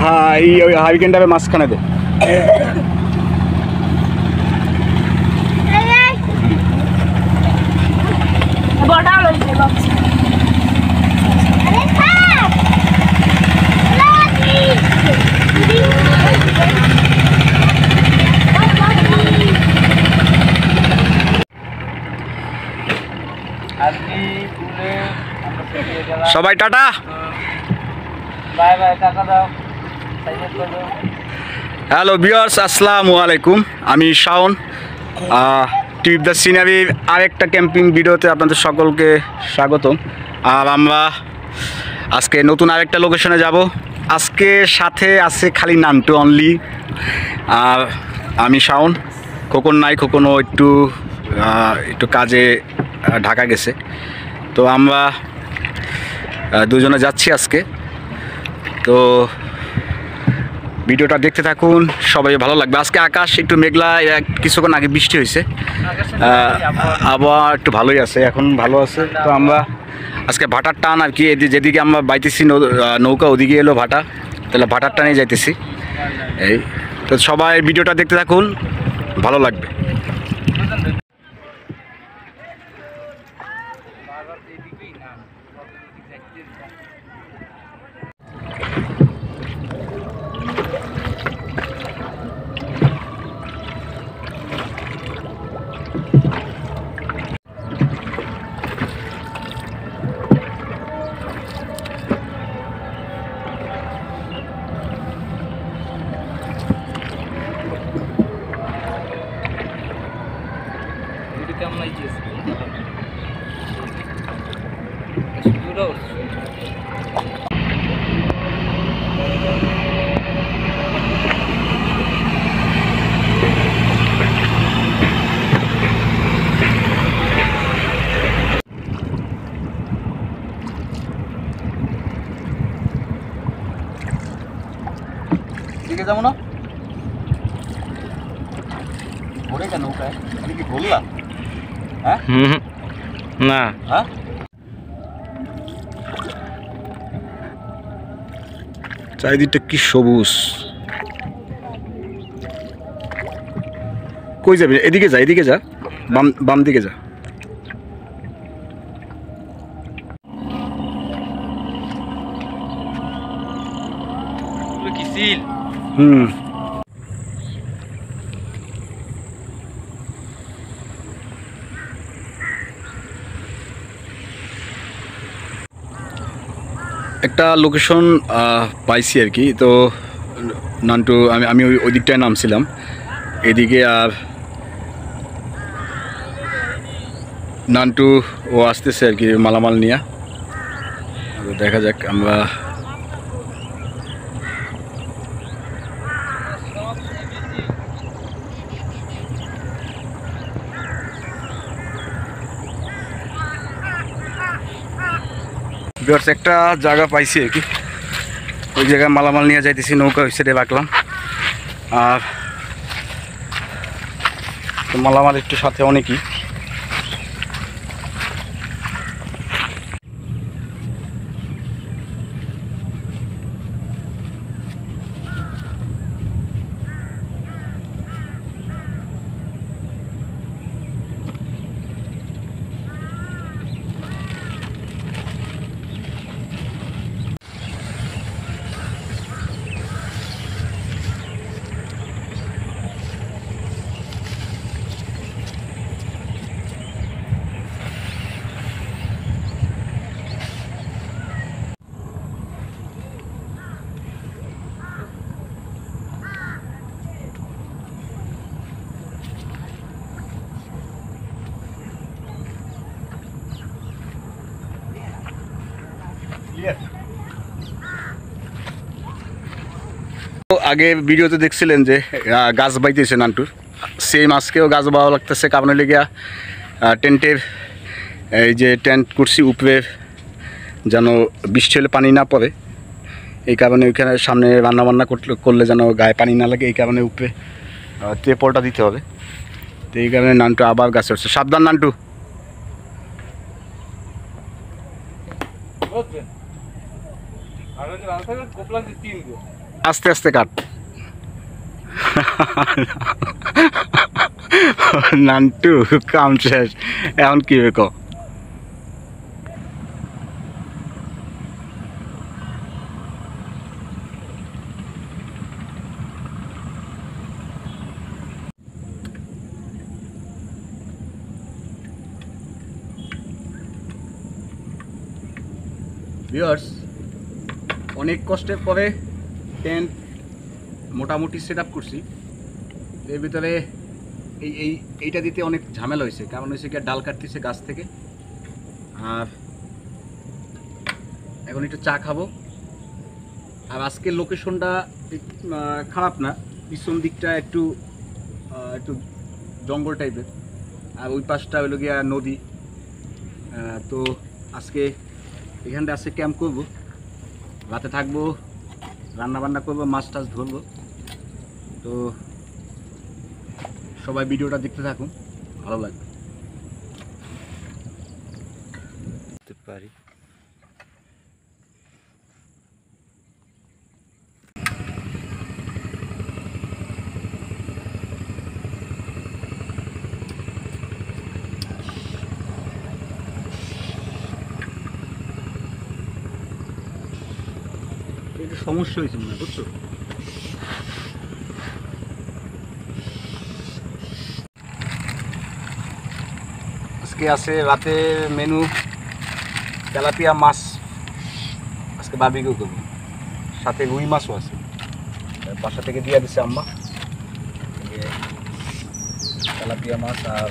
হ্যাঁ, এই ওই হারিকেনটা মাঝখানে দে। সবাই টাটা, বাই বাই, টাটা দাও। হ্যালো ভিউয়ার্স, আসসালামু আলাইকুম। আমি শাওন, ট্রিপ দ্য সিনারির আরেকটা ক্যাম্পিং ভিডিওতে আপনাদের সকলকে স্বাগতম। আর আমরা আজকে নতুন আরেকটা লোকেশনে যাব। আজকে সাথে আছে খালি নান্টু অনলি, আর আমি শাওন। খোকন নাই, খোকনও একটু কাজে ঢাকা গেছে। তো আমরা দুজনে যাচ্ছি আজকে। তো ভিডিওটা দেখতে থাকুন, সবাই ভালো লাগবে। আজকে আকাশ একটু মেঘলা, কিছুক্ষণ আগে বৃষ্টি হয়েছে, আবহাওয়া একটু ভালোই আছে, এখন ভালো আছে। তো আমরা আজকে ভাটার টান আর কি, যেদিকে আমরা বাইতেছি নৌকা ওদিকে এলো ভাটা, তাহলে ভাটার টানে যাইতেছি এই। তো সবাই ভিডিওটা দেখতে থাকুন, ভালো লাগবে। কেমন লাগছে? দিকে যাবো না, ঘুরে কেন নৌকায়? আমি কি বললাম? হ্যাঁ না, হ্যাঁ চারিদিকটা কি সবুজ। কই যাবি? এদিকে যা, এদিকে যা, বাম দিকে যা। কি সিল? একটা লোকেশন পাইছি আর কি। তো নান্টু আমি ওই দিকটায় নামছিলাম এদিকে, আর নান্টু ও আসতেছে আর কি মালামাল নিয়ে। দেখা যাক আমরা একটা জায়গা পাইছি আর কি, ওই জায়গায় মালামাল নিয়ে যাইতেছি। নৌকা ওই সাইডে রাখলাম, আর মালামাল একটু সাথে অনেকই। আগে ভিডিওতে দেখছিলেন যে গাছ বাইতেছে নান্টুর, সেম আজকেও গাছ বাওয়া লাগতেছে। কারণ লেগে টেন্টের এই যে টেন্ট করছি উপরে, যেন বৃষ্টি হলে পানি না পড়ে, এই কারণে ওইখানে সামনে রান্নাবান্না করলে যেন গায়ে পানি না লাগে, এই কারণে উপরে ত্রিপলটা দিতে হবে। তো এই কারণে নান্টু আবার গাছে উঠছে। সাবধান নান্টু। আস্তে আস্তে কাট। নান্টু কাম শেষ, এখন কি হবে ক? ভিউয়ার্স, অনেক কষ্টের পরে টেন্ট মোটামুটি সেট আপ করছি। এর ভিতরে এইটা দিতে অনেক ঝামেলা হয়েছে, কারণ হয়েছে কি ডাল কাটতেছে গাছ থেকে। আর এখন একটু চা খাবো। আর আজকের লোকেশনটা খারাপ না, পিছন দিকটা একটু একটু জঙ্গল টাইপের, আর ওই পাশটা হলো গিয়া নদী। তো আজকে এখানটা আজকে ক্যাম্প করব, রাতে থাকবো, রান্না বান্না করবো, মাছ টাছ ধরবো। তো সবাই ভিডিওটা দেখতে থাকুন, ভালো লাগবে। পারি একটু সমস্যা হয়েছে মনে হয়, বুঝছো? আজকে আছে রাতের মেনু তেলাপিয়া মাছ, আজকে বারবিকিউ করবো, সাথে রুই মাছও আছে, বাসা থেকে দিয়ে দিচ্ছে আম্মা। তেলাপিয়া মাছ আর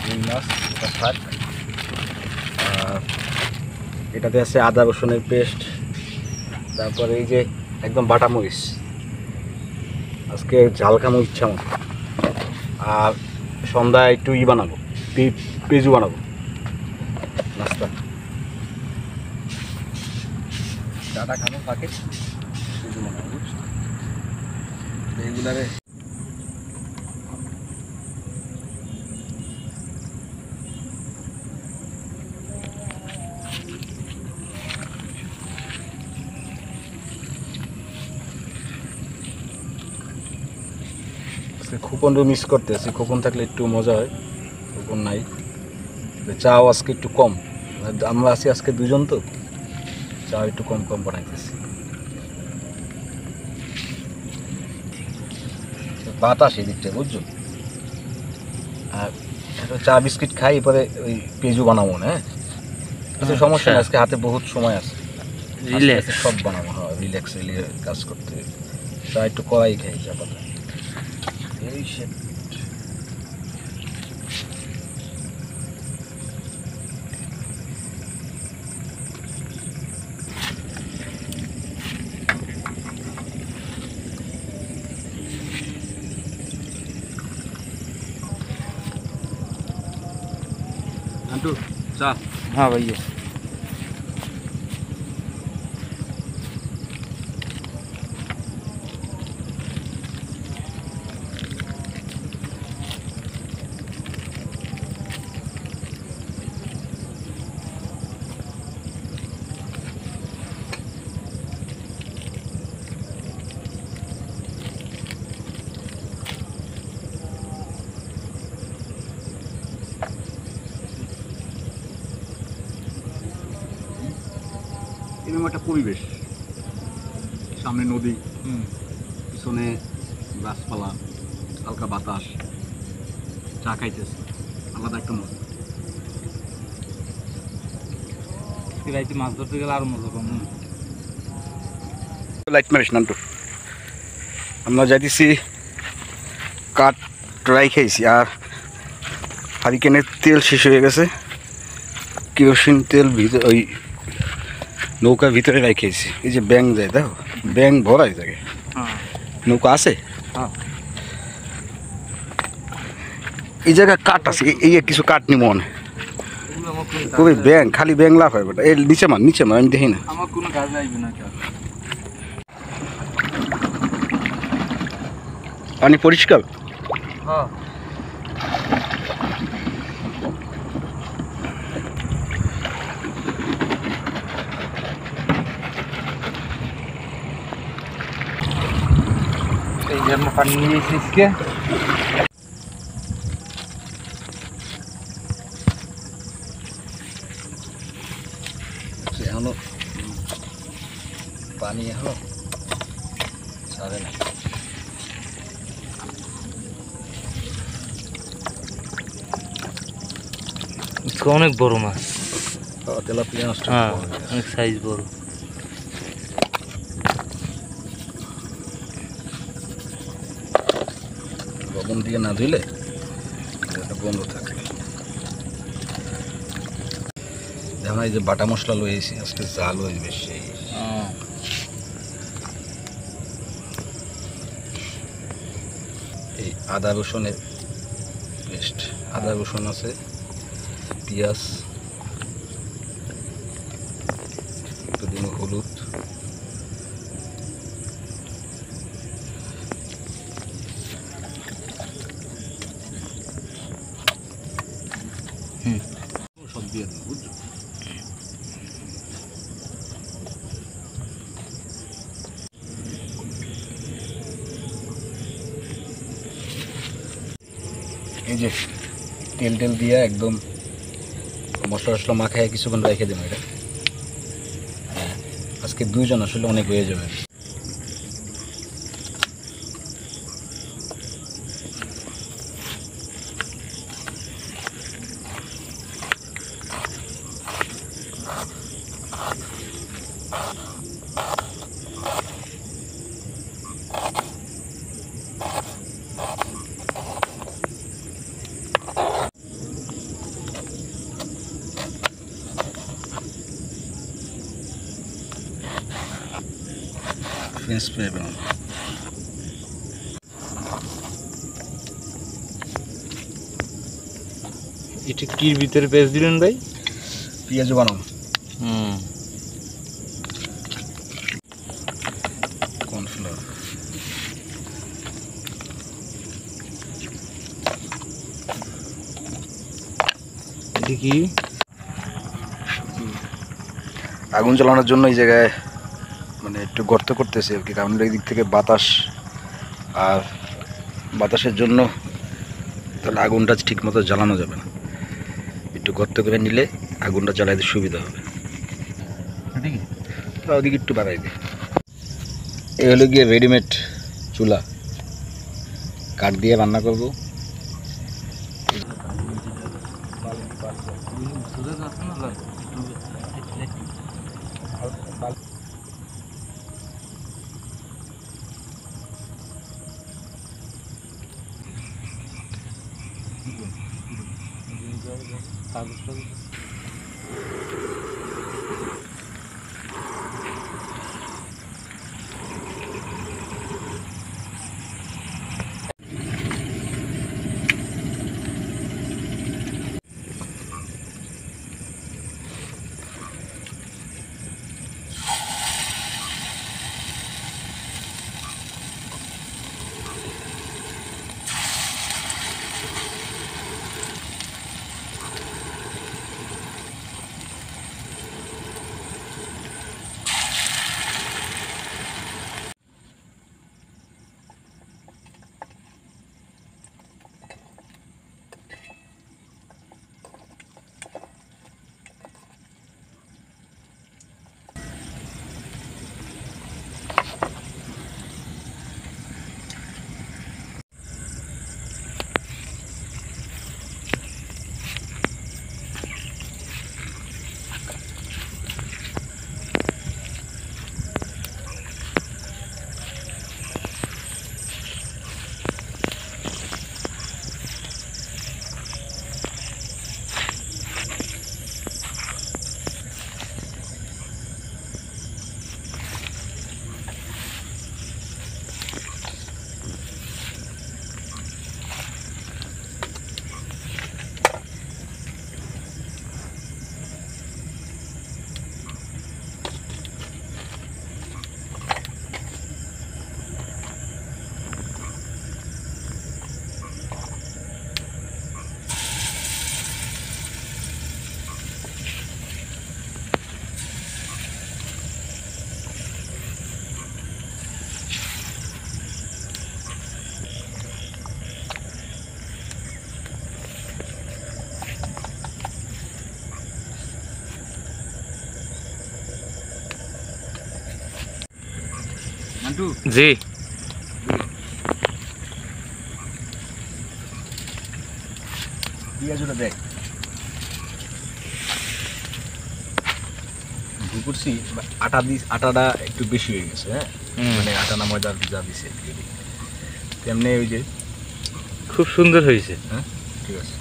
রুই মাছ, এটা থাক। আর এটাতে আছে আদা রসুনের পেস্ট, তারপরে এই যে একদম বাটা মরিচ, আজকে ঝাল খামো ইচ্ছা মতো। আর সন্ধ্যায় একটু বানাবো, পেঁজু বানাবো নাস্তা। চাটা খাবো ফাঁকে, পেঁজু বানাবো, বুঝছো? এইগুলারে খোকনও মিস করতেছি, খোকন থাকলে একটু মজা হয়, খোকন নাই। চাও আজকে একটু কম, আমরা আছি আজকে দুজন, তো চা একটু কম কম বানাইতেছি। বাতাস এই দিকটা, বুঝছো? আর একটু চা বিস্কিট খাই, এরপরে ওই পেঁজু বানাবো না। হ্যাঁ, কিছু সমস্যা নেই, আজকে হাতে বহুত সময় আছে, রিল্যাক্স সব বানাবো। হ্যাঁ, রিল্যাক্স কাজ করতে। চা একটু কড়াই খাই, চা পাতা এই সে। अंटू चा। हाँ भैया। এরকম একটা পরিবেশ, সামনে নদী, পিছনে গাছপালা, হালকা বাতাস, চা খাইতেছে, আলাদা একটা মজা। রাইতে মাছ ধরতে গেলে আরো মজা পাবো। লাইট মারিস নান্টু। আমরা যাইতেছি কাঠ ট্রাই খাইছি, আর হারিকেনের তেল শেষ হয়ে গেছে, কেরোসিন তেল ভিতরে ওই নৌকার ভিতরে রাখিয়েছি। এই যে ব্যাং যায়, দেখো ব্যাং ভরাই থাকে। নৌকা আছে, এই জায়গায় কাঠ আছে, এই কিছু কাঠ নিব মনে। খুবই ব্যাং, খালি ব্যাং লাভ হয় বেটা। এই নিচে মান, নিচে মান, আমি দেখি না। আমার কোনো কাজ লাগবে না। পানি পরিষ্কার। এই জন্য পানি নিয়ে এসেছি এখনো পানি এখনো ছাড়ে না। অনেক বড় মাছ। তেলাপিয়া মাছটা হ্যাঁ, অনেক সাইজ বড়। লবণ দিয়ে না ধুইলে এটা বন্ধ থাকে। যেমন এই যে বাটা মশলা লয়েছি, আজকে জাল হয়ে বেশি। এই আদা রসুনের পেস্ট, আদা রসুন আছে, পেঁয়াজ, একটু দিন হলুদ, সব দিয়ে দেবো, বুঝছো? এই যে তেল টেল দিয়ে একদম মশলা টশলা মাখায় কিছুক্ষণ রেখে দেবো। এটা আজকে দুইজন আসলে অনেক হয়ে যাবে। ফ্রেঞ্চ ফ্রাই বানাবো। এটা কির ভিতরে পেঁয়াজ দিলেন ভাই? পেঁয়াজও বানাবো। কর্নফ্লাওয়ার, এটা কি? আগুন জ্বালানোর জন্য এই জায়গায় মানে একটু গর্ত করতেছে আর কি, কারণ এই দিক থেকে বাতাস, আর বাতাসের জন্য তাহলে আগুনটা ঠিক মতো জ্বালানো যাবে না। একটু গর্ত করে নিলে আগুনটা জ্বালাইতে সুবিধা হবে। ওদিকে একটু বাড়াই দে। এই হলো গিয়ে রেডিমেড চুলা, কাঠ দিয়ে রান্না করবো। নান্টু জি পেঁয়াজটা দেখ ভুল করছি আটাটা একটু বেশি হয়ে গেছে, হ্যাঁ মানে আটা না ময়দা যা দিছে তেমনি ওই যে খুব সুন্দর হয়েছে। হ্যাঁ ঠিক আছে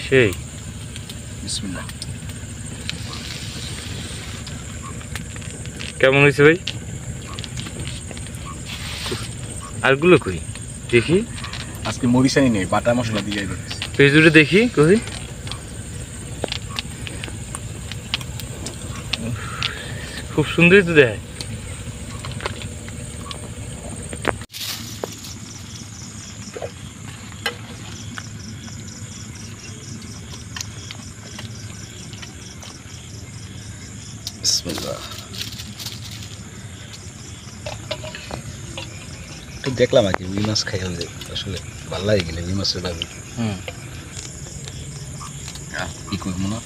সেই বিসমিল্লাহ। কেমন হয়েছে ভাই? আরগুলো কই দেখি, আজকে মরিচানি নেই, বাটা মশলা দিয়ে দিতেছি। পেঁয়াজুটা দেখি কই। খুব সুন্দরই তো দেয়। বিসমিল্লাহ। একটু দেখলাম আর কি রুই মাছ খাই হয়ে যায়, আসলে ভালো লাগে গেলে রুই মাছের ভাবি কি করবো না,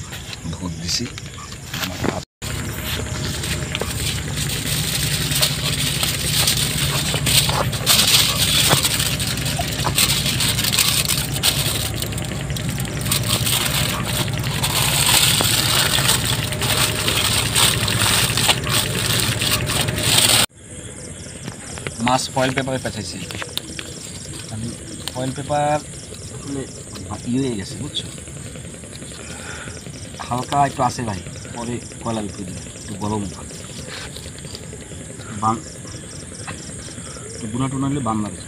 ভোট দিছি আমার হাত। মাছ ফয়েল পেপারে পেঁচাইছি আমি, ফয়েল পেপার ইয়ে হয়ে গেছে বুঝছো, হালকা একটু আছে ভাই, পরে কয়লা দিতে দিই একটু গরম বান গুনা টুনা হলে বান লাগে।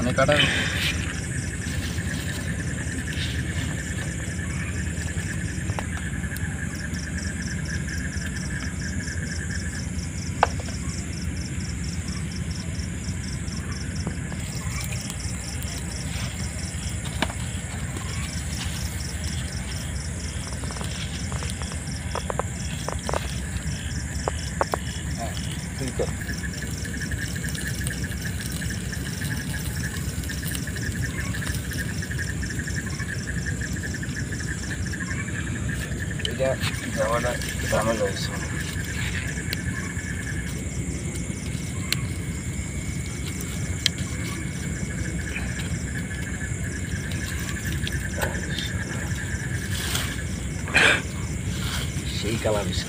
অনেক কাটা এটা জামাটা ঝামেলা হয়েছে। সেই কালার হয়েছে।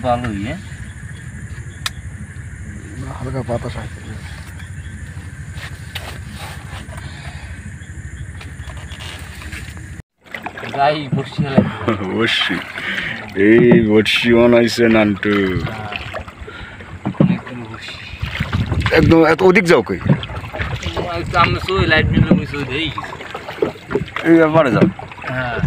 ভালোই হ্যাঁ হালকা বাতাস আসছে। গাই বসে লাগবে বর্ষি, এই বর্ষি বানাইছে নান্টু। অনেকগুলো বসি একদম এত অধিক যাও কই, আমরা সই লাইট নিলে মুই সই দেই এই ব্যাপারে যাও। হ্যাঁ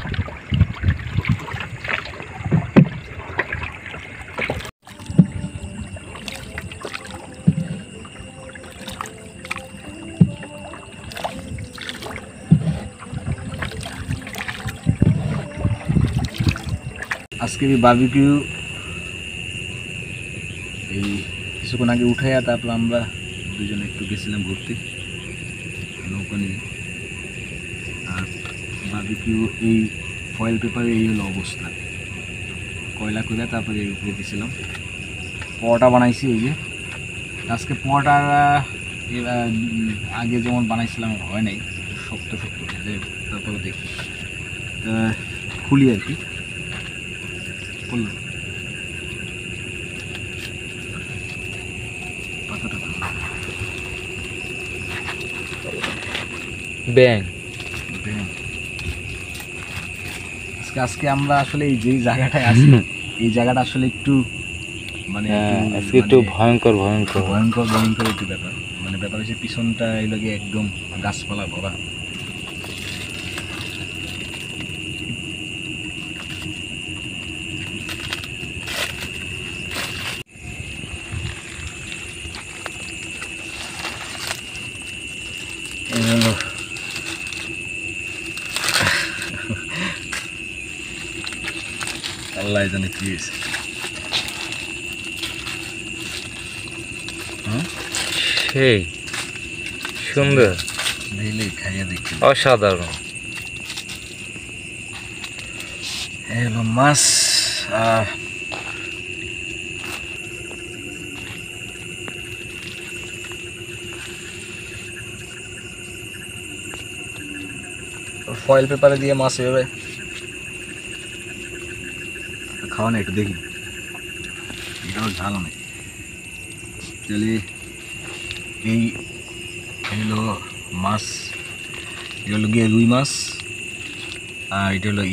আজকে বারবিকিউ এই কিছুক্ষণ আগে উঠাইয়া তারপর আমরা দুজনে একটু গেছিলাম ঘুরতে নৌকা নিয়ে। আর বারবিকিউ এই ফয়েল পেপারে এই হলো অবস্থা, কয়লা করে তারপরে এই উপরে দিয়েছিলাম। পরোটা বানাইছি এই যে। আজকে পরোটা আগে যেমন বানাইছিলাম হয় নাই, শক্ত শক্ত, তারপরে দেখি খুলি আর কি করলাম পাতাটা ব্যাং আজকে আমরা আসলে এই যেই জায়গাটায় আছি এই জায়গাটা আসলে একটু মানে আজকে একটু ভয়ঙ্কর ভয়ঙ্কর ভয়ঙ্কর ভয়ঙ্কর একটু ব্যাপার। মানে ব্যাপার হচ্ছে পিছনটা এগুলো গিয়ে একদম গাছপালা ভরা। আল্লাহ জানে কি হয়েছে। সেই সুন্দর দিলে খাইয়া দেখি। অসাধারণ এলো মাছ। ফয়েল পেপারে দিয়ে মাছ এভাবে খাওয়া না, একটু দেখি এটাও ঝাল অনেক। তাহলে এই হলো মাছ, এটা হলো গিয়ে রুই মাছ, আর এটা হলো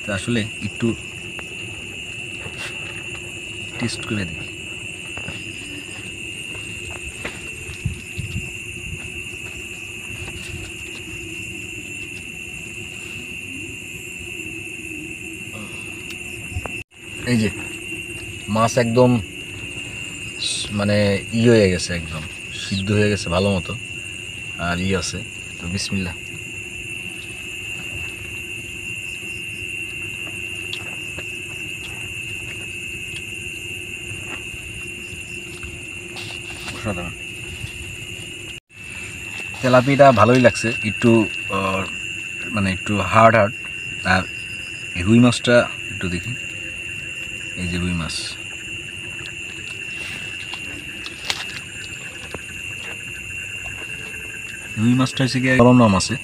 তা আসলে একটু টেস্ট করে দেখি। এই যে মাছ একদম মানে হয়ে গেছে, একদম সিদ্ধ হয়ে গেছে ভালো মতো, আর আছে তো বিসমিল্লাহ। অসাধারণ। তেলাপিটা ভালোই লাগছে, একটু মানে একটু হার্ড হার্ড। আর রুই মাছটা একটু দেখি, এই যে রুই মাছ, রুই মাছটা হচ্ছে গিয়ে গরম নাম আছে।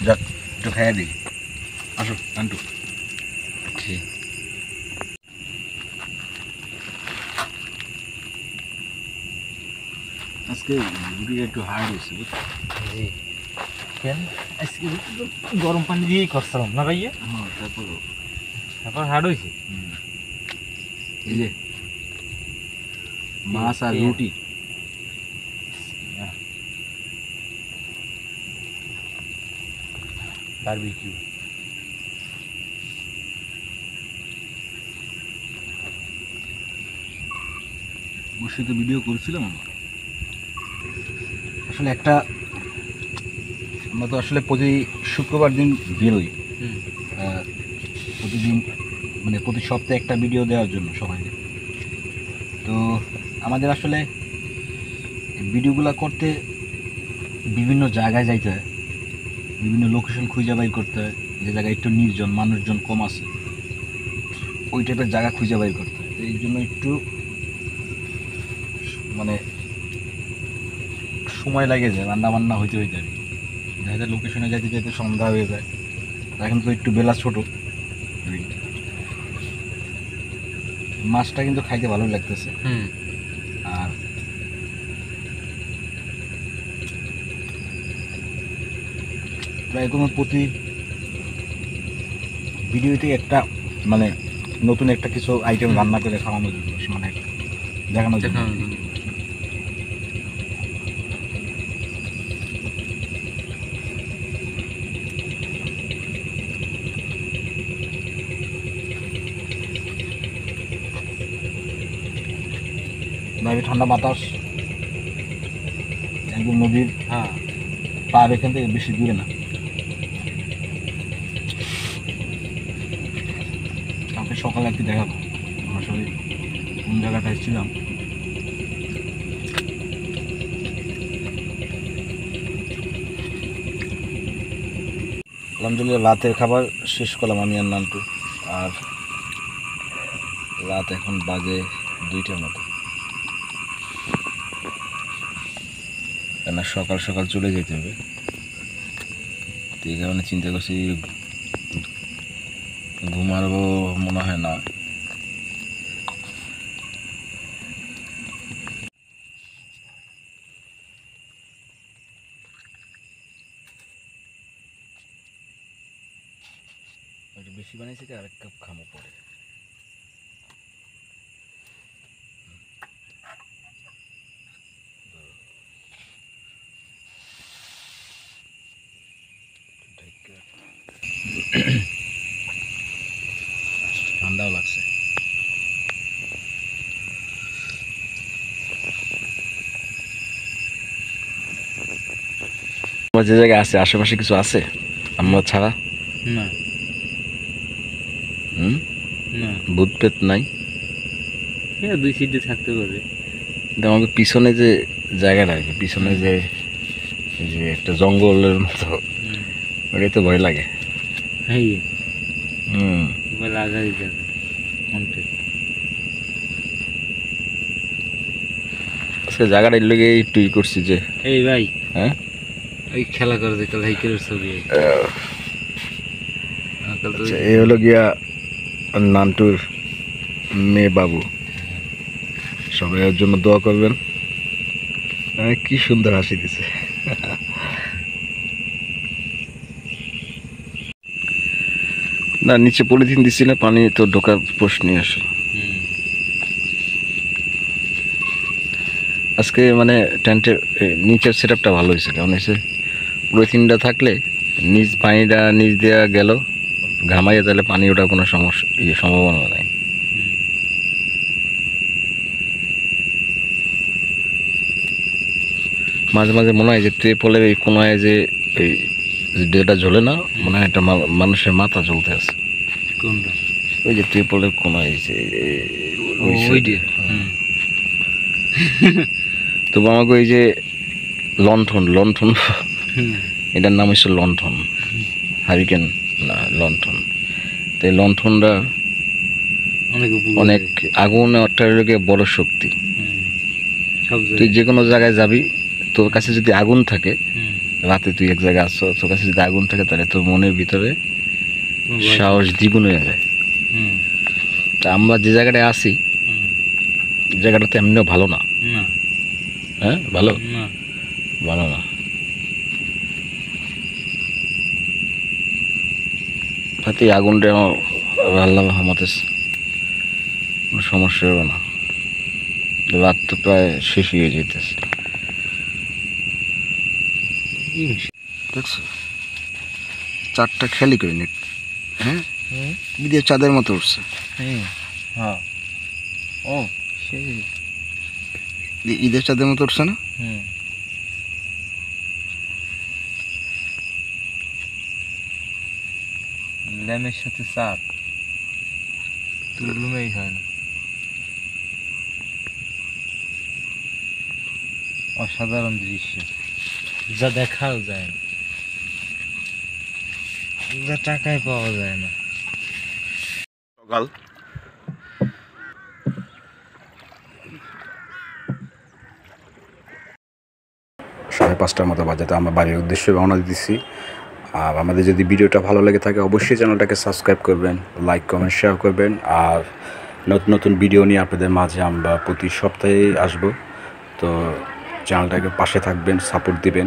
যাক একটু খাইয়া দিই, আসো আন্টু। আজকে রুটিটা একটু হার্ড হয়েছে বুঝছো? জি কেন আজকে গরম পানি দিয়েই করছিলাম না ভাইয়া, হ্যাঁ তারপর তারপর হার্ড হয়েছে। এই যে মাছ আর রুটি, বারবিকিউ বসে তো ভিডিও করছিলাম আমরা। আসলে একটা আমরা তো আসলে প্রতি শুক্রবার দিন বেরোই, প্রতিদিন মানে প্রতি সপ্তাহে একটা ভিডিও দেওয়ার জন্য সবাইকে। তো আমাদের আসলে ভিডিওগুলো করতে বিভিন্ন জায়গায় যাইতে হয়, বিভিন্ন লোকেশন খুঁজে বাইর করতে হয়, যে জায়গায় একটু নির্জন মানুষজন কম আছে ওই টাইপের জায়গা খুঁজে বাইর করতে হয়। তো এই জন্য একটু মানে সময় লাগে যায় রান্না বান্না হইতে হইতে আর কি। দেখা যায় লোকেশনে যাইতে যাইতে সন্ধ্যা হয়ে যায়, এখন তো একটু বেলা ছোটো। মাছটা কিন্তু খাইতে ভালোই লাগতেছে। আর প্রায় কোনো প্রতি ভিডিওতে একটা মানে নতুন একটা কিছু আইটেম রান্না করে খাওয়ানোর জন্য, মানে দেখানোর জন্য। বাইরে ঠান্ডা বাতাস, একদম নদীর পার, এখান থেকে বেশি দূরে না। কালকে সকালে আর কি দেখাবো আমার সবাই কোন জায়গাটায় ছিলাম। আলহামদুলিল্লাহ রাতের খাবার শেষ করলাম আমি আর নান্টু। আর রাত এখন বাজে 2টার মতো, কেন সকাল সকাল চলে যেতে হবে। তো এই কারণে চিন্তা করছি ঘুমাবো মনে হয় না। বেশি বানিয়েছি কি আরেক কাপ খামো পরে। ঠান্ডাও লাগছে। যে জায়গায় আছে আশেপাশে কিছু আছে আমরা ছাড়া? না না, ভূত পেত নাই? দুই সিটে থাকতে পারে। আমাকে পিছনে যে জায়গাটা আর কি, পিছনে যে যে একটা জঙ্গলের মতো, ওটাই তো ভয় লাগে। লাগাই যাবে আজকে জায়গাটা এর লেগে একটু ই করছি যে এই ভাই, হ্যাঁ ওই খেলা করে যে কাল হাইকের ছবি। এই হলো গিয়া নান্টুর মেয়ে বাবু, সবাই ওর জন্য দোয়া করবেন। কি সুন্দর হাসি দিছে। না নিচে পলিথিন দিছি না, পানি তো ঢোকার প্রশ্নই আসে। আজকে মানে টেন্টের নিচের সেট আপটা ভালো হয়েছে, কারণ হয়েছে পলিথিনটা থাকলে নিচ পানিটা নিচ দেওয়া গেল ঘামাইয়া, তাহলে পানি ওঠার কোনো সমস্যা সম্ভাবনা নাই। মাঝে মাঝে মনে হয় যে ত্রিপলের এই কোনায় যে এই যেটা জ্বলে না, মনে হয় একটা মানুষের মাথা জ্বলতে আছে। কোনটা? ওই যে ত্রিপলের কোনায় যে তবু আমাকে ওই যে লণ্ঠন লণ্ঠন এটার নাম হচ্ছে লণ্ঠন, হারিকেন না লণ্ঠন। তো এই লণ্ঠনটা অনেক আগুন একটা বড় শক্তি। তুই যে কোনো জায়গায় যাবি, তোর কাছে যদি আগুন থাকে, রাতে তুই এক জায়গায় আসছো, তোর কাছে যদি আগুন থাকে, তাহলে তোর মনের ভিতরে সাহস দ্বিগুণ হয়ে যায়। তা আমরা যে জায়গাটায় আসি, জায়গাটা তো এমনিও ভালো না। হ্যাঁ ভালো ভালো না। তাতে আগুনটা আমার আল্লাহ রহমতে কোনো সমস্যা হবে না। রাত তো প্রায় শেষই হয়ে যেতেছে। দেখছো 4টা খেয়ালি করে নি, হ্যাঁ ঈদের চাঁদের মতো উঠছে। ও সেই ঈদের চাঁদের মতো উঠছে না? ল্যামের সাথে চাঁদ তুলমেই হয় না। অসাধারণ দৃশ্য, যা দেখাও যায় না, যা টাকায় পাওয়া যায় না। সকাল সাড়ে 5টার মতো বাজাতে আমরা বাড়ির উদ্দেশ্যে রওনা দিচ্ছি। আর আমাদের যদি ভিডিওটা ভালো লেগে থাকে, অবশ্যই চ্যানেলটাকে সাবস্ক্রাইব করবেন, লাইক কমেন্ট শেয়ার করবেন। আর নতুন নতুন ভিডিও নিয়ে আপনাদের মাঝে আমরা প্রতি সপ্তাহে আসব। তো চ্যানেলটাকে পাশে থাকবেন, সাপোর্ট দিবেন।